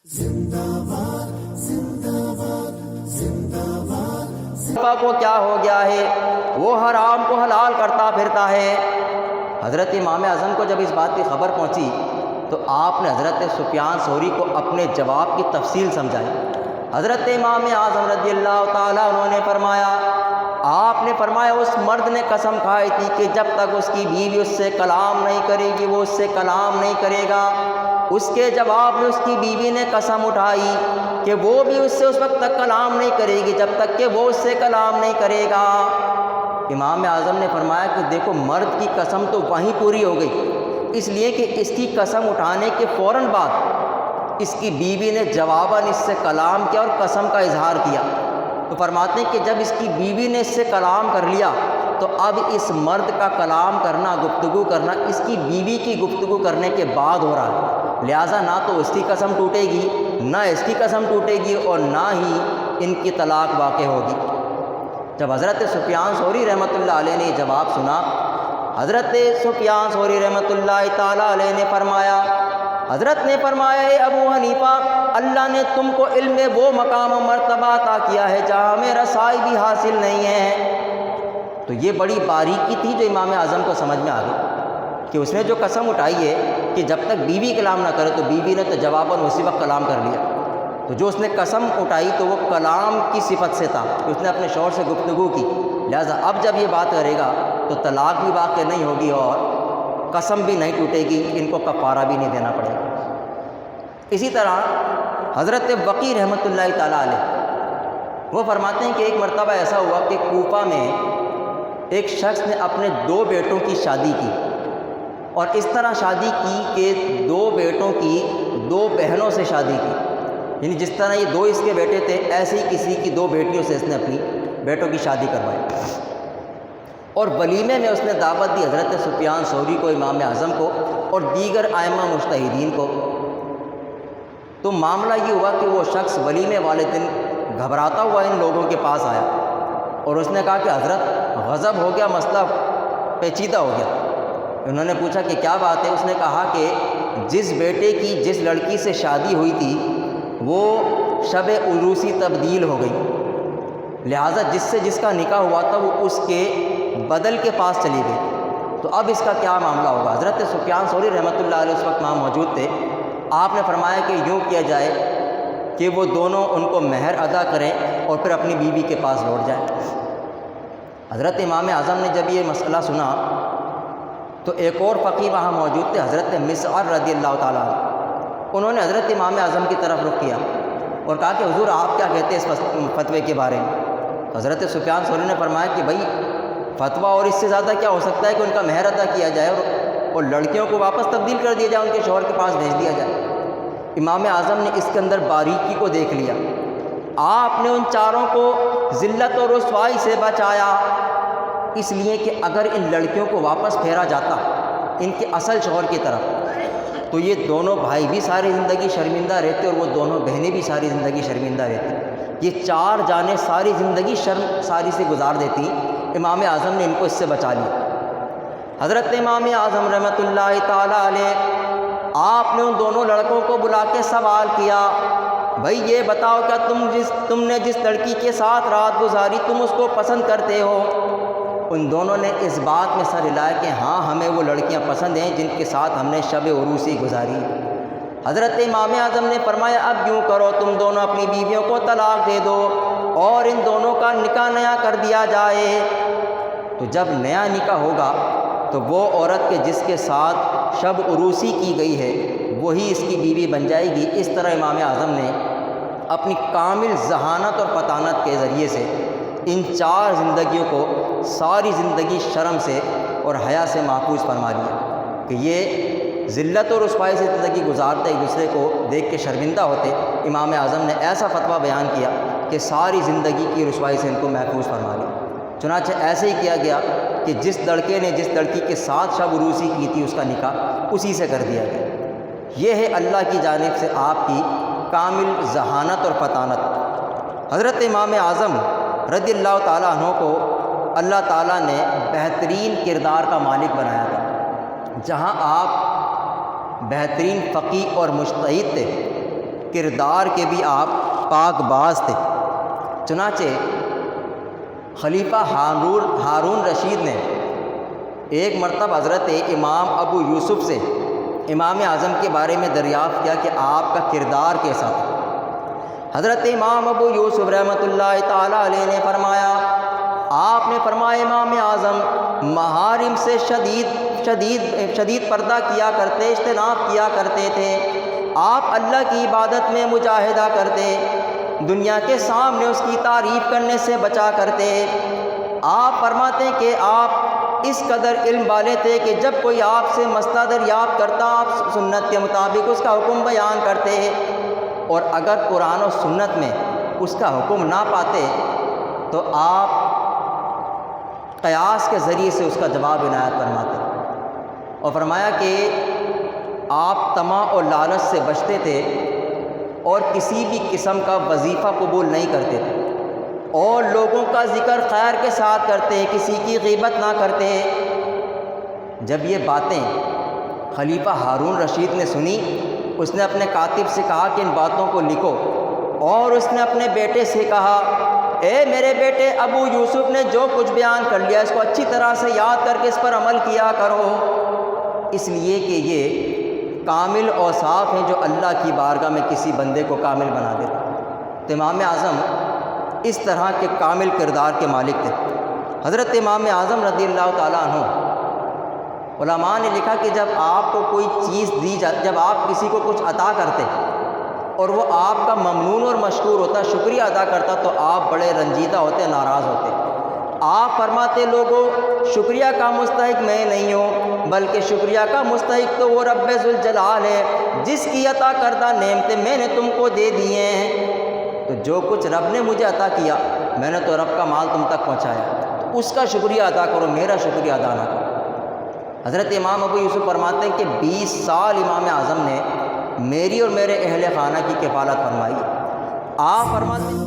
کو کیا ہو گیا ہے، وہ حرام کو حلال کرتا پھرتا ہے۔ حضرت امام اعظم کو جب اس بات کی خبر پہنچی تو آپ نے حضرت سفیان ثوری کو اپنے جواب کی تفصیل سمجھائی۔ حضرت امام اعظم رضی اللہ تعالیٰ انہوں نے فرمایا، آپ نے فرمایا اس مرد نے قسم کھائی تھی کہ جب تک اس کی بیوی اس سے کلام نہیں کرے گی وہ اس سے کلام نہیں کرے گا۔ اس کے جواب میں اس کی بیوی نے قسم اٹھائی کہ وہ بھی اس سے اس وقت تک کلام نہیں کرے گی جب تک کہ وہ اس سے کلام نہیں کرے گا۔ امام اعظم نے فرمایا کہ دیکھو مرد کی قسم تو وہیں پوری ہو گئی، اس لیے کہ اس کی قسم اٹھانے کے فوراً بعد اس کی بیوی نے جواباً اس سے کلام کیا اور قسم کا اظہار کیا۔ تو فرماتے ہیں کہ جب اس کی بیوی نے اس سے کلام کر لیا تو اب اس مرد کا کلام کرنا، گفتگو کرنا اس کی بیوی کی گفتگو کرنے کے بعد ہو رہا ہے، لہٰذا نہ تو اس کی قسم ٹوٹے گی نہ اس کی قسم ٹوٹے گی اور نہ ہی ان کی طلاق واقع ہوگی۔ جب حضرت سفیان ثوری رحمۃ اللہ علیہ نے یہ جواب سنا، حضرت سفیان ثوری رحمۃ اللہ تعالیٰ علیہ نے فرمایا، حضرت نے فرمایا اے ابو حنیفہ، اللہ نے تم کو علم میں وہ مقام و مرتبہ عطا کیا ہے جہاں میں رسائی بھی حاصل نہیں ہے۔ تو یہ بڑی باریکی تھی جو امام اعظم کو سمجھ میں آ گئی کہ اس نے جو قسم اٹھائی ہے کہ جب تک بیوی کلام نہ کرے، تو بیوی نے تو جواباً اسی وقت کلام کر لیا۔ تو جو اس نے قسم اٹھائی تو وہ کلام کی صفت سے تھا کہ اس نے اپنے شوہر سے گفتگو کی، لہٰذا اب جب یہ بات کرے گا تو طلاق بھی واقع نہیں ہوگی اور قسم بھی نہیں ٹوٹے گی، ان کو کفارہ بھی نہیں دینا پڑے گا۔ اسی طرح حضرت وقی رحمۃ اللہ تعالیٰ علیہ وہ فرماتے ہیں کہ ایک مرتبہ ایسا ہوا کہ کوفہ میں ایک شخص نے اپنے 2 بیٹوں کی شادی کی، اور اس طرح شادی کی کہ 2 بیٹوں کی 2 بہنوں سے شادی کی، یعنی جس طرح یہ 2 اس کے بیٹے تھے ایسے ہی کسی کی 2 بیٹیوں سے اس نے اپنی بیٹوں کی شادی کروائی۔ اور ولیمے میں اس نے دعوت دی حضرت سفیان ثوری کو، امام اعظم کو اور دیگر ائمہ مجتہدین کو۔ تو معاملہ یہ ہوا کہ وہ شخص ولیمے والے دن گھبراتا ہوا ان لوگوں کے پاس آیا اور اس نے کہا کہ حضرت غضب ہو گیا، مسئلہ پیچیدہ ہو گیا۔ انہوں نے پوچھا کہ کیا بات ہے؟ اس نے کہا کہ جس بیٹے کی جس لڑکی سے شادی ہوئی تھی وہ شب عروسی تبدیل ہو گئی، لہٰذا جس کا نکاح ہوا تھا وہ اس کے بدل کے پاس چلی گئی، تو اب اس کا کیا معاملہ ہوگا؟ حضرت سفیان ثوری رحمۃ اللہ علیہ اس وقت وہاں موجود تھے۔ آپ نے فرمایا کہ یوں کیا جائے کہ وہ دونوں ان کو مہر ادا کریں اور پھر اپنی بیوی کے پاس لوٹ جائیں۔ حضرت امام اعظم نے جب یہ مسئلہ سنا تو ایک اور فقیہ وہاں موجود تھے، حضرت مسعر رضی اللہ تعالیٰ عنہ۔ انہوں نے حضرت امام اعظم کی طرف رخ کیا اور کہا کہ حضور آپ کیا کہتے ہیں اس فتوے کے بارے میں؟ تو حضرت سفیان ثوری نے فرمایا کہ بھائی فتویٰ اور اس سے زیادہ کیا ہو سکتا ہے کہ ان کا مہر ادا کیا جائے اور لڑکیوں کو واپس تبدیل کر دیا جائے، ان کے شوہر کے پاس بھیج دیا جائے۔ امام اعظم نے اس کے اندر باریکی کو دیکھ لیا۔ آپ نے ان چاروں کو ذلت اور رسوائی سے بچایا، اس لیے کہ اگر ان لڑکیوں کو واپس پھیرا جاتا ان کے اصل شوہر کی طرف تو یہ دونوں بھائی بھی ساری زندگی شرمندہ رہتے اور وہ دونوں بہنیں بھی ساری زندگی شرمندہ رہتی، یہ 4 جانیں ساری زندگی شرم ساری سے گزار دیتی۔ امام اعظم نے ان کو اس سے بچا لیا۔ حضرت امام اعظم رحمۃ اللہ تعالیٰ علیہ آپ نے ان دونوں لڑکوں کو بلا کے سوال کیا، بھائی یہ بتاؤ کیا تم نے جس لڑکی کے ساتھ رات گزاری تم اس کو پسند کرتے ہو؟ ان دونوں نے اس بات میں سر ہلایا کہ ہاں ہمیں وہ لڑکیاں پسند ہیں جن کے ساتھ ہم نے شب عروسی گزاری۔ حضرت امام اعظم نے فرمایا اب یوں کرو، تم دونوں اپنی بیویوں کو طلاق دے دو اور ان دونوں کا نکاح نیا کر دیا جائے۔ تو جب نیا نکاح ہوگا تو وہ عورت کے جس کے ساتھ شب عروسی کی گئی ہے وہی اس کی بیوی بن جائے گی۔ اس طرح امام اعظم نے اپنی کامل ذہانت اور فطانت کے ذریعے سے ان 4 زندگیوں کو ساری زندگی شرم سے اور حیا سے محفوظ فرما لیا کہ یہ ذلت اور رسوائی سے زندگی گزارتے ایک دوسرے کو دیکھ کے شرمندہ ہوتے۔ امام اعظم نے ایسا فتویٰ بیان کیا کہ ساری زندگی کی رسوائی سے ان کو محفوظ فرما لیا۔ چنانچہ ایسے ہی کیا گیا کہ جس لڑکے نے جس لڑکی کے ساتھ شب عروسی کی تھی اس کا نکاح اسی سے کر دیا گیا۔ یہ ہے اللہ کی جانب سے آپ کی کامل ذہانت اور فطانت۔ حضرت امام اعظم رضی اللہ تعالیٰ عنہ کو اللہ تعالیٰ نے بہترین کردار کا مالک بنایا تھا۔ جہاں آپ بہترین فقیہ اور مجتہد تھے، کردار کے بھی آپ پاک باز تھے۔ چنانچہ خلیفہ ہارون رشید نے ایک مرتبہ حضرت امام ابو یوسف سے امام اعظم کے بارے میں دریافت کیا کہ آپ کا کردار کیسا تھا۔ حضرت امام ابو یوسف رحمۃ اللہ تعالیٰ علیہ نے فرمایا، آپ نے فرمایا امام اعظم محارم سے شدید پردہ کیا کرتے، اجتناب کیا کرتے تھے۔ آپ اللہ کی عبادت میں مجاہدہ کرتے، دنیا کے سامنے اس کی تعریف کرنے سے بچا کرتے۔ آپ فرماتے ہیں کہ آپ اس قدر علم والے تھے کہ جب کوئی آپ سے مسئلہ دریافت کرتا، آپ سنت کے مطابق اس کا حکم بیان کرتے، اور اگر قرآن و سنت میں اس کا حکم نہ پاتے تو آپ قیاس کے ذریعے سے اس کا جواب عنایت فرماتے، اور فرمایا کہ آپ طمع اور لالچ سے بچتے تھے اور کسی بھی قسم کا وظیفہ قبول نہیں کرتے تھے، اور لوگوں کا ذکر خیر کے ساتھ کرتے، کسی کی غیبت نہ کرتے۔ جب یہ باتیں خلیفہ ہارون رشید نے سنی، اس نے اپنے کاتب سے کہا کہ ان باتوں کو لکھو، اور اس نے اپنے بیٹے سے کہا، اے میرے بیٹے ابو یوسف نے جو کچھ بیان کر لیا اس کو اچھی طرح سے یاد کر کے اس پر عمل کیا کرو، اس لیے کہ یہ کامل اوصاف ہیں جو اللہ کی بارگاہ میں کسی بندے کو کامل بنا دیتا۔ تو امام اعظم اس طرح کے کامل کردار کے مالک تھے۔ حضرت امام اعظم رضی اللہ تعالیٰ عنہ، علماء نے لکھا کہ جب آپ کو کوئی چیز دی جاتی، جب آپ کسی کو کچھ عطا کرتے اور وہ آپ کا ممنون اور مشکور ہوتا، شکریہ ادا کرتا، تو آپ بڑے رنجیدہ ہوتے، ناراض ہوتے۔ آپ فرماتے، لوگوں شکریہ کا مستحق میں نہیں ہوں، بلکہ شکریہ کا مستحق تو وہ رب ذوالجلال ہے جس کی عطا کردہ نعمتیں میں نے تم کو دے دیے ہیں۔ تو جو کچھ رب نے مجھے عطا کیا، میں نے تو رب کا مال تم تک پہنچایا، تو اس کا شکریہ ادا کرو، میرا شکریہ ادا نہ کرو۔ حضرت امام ابو یوسف فرماتے ہیں کہ 20 سال امام اعظم نے میری اور میرے اہل خانہ کی کفالت فرمائی۔ آپ فرماتے ہیں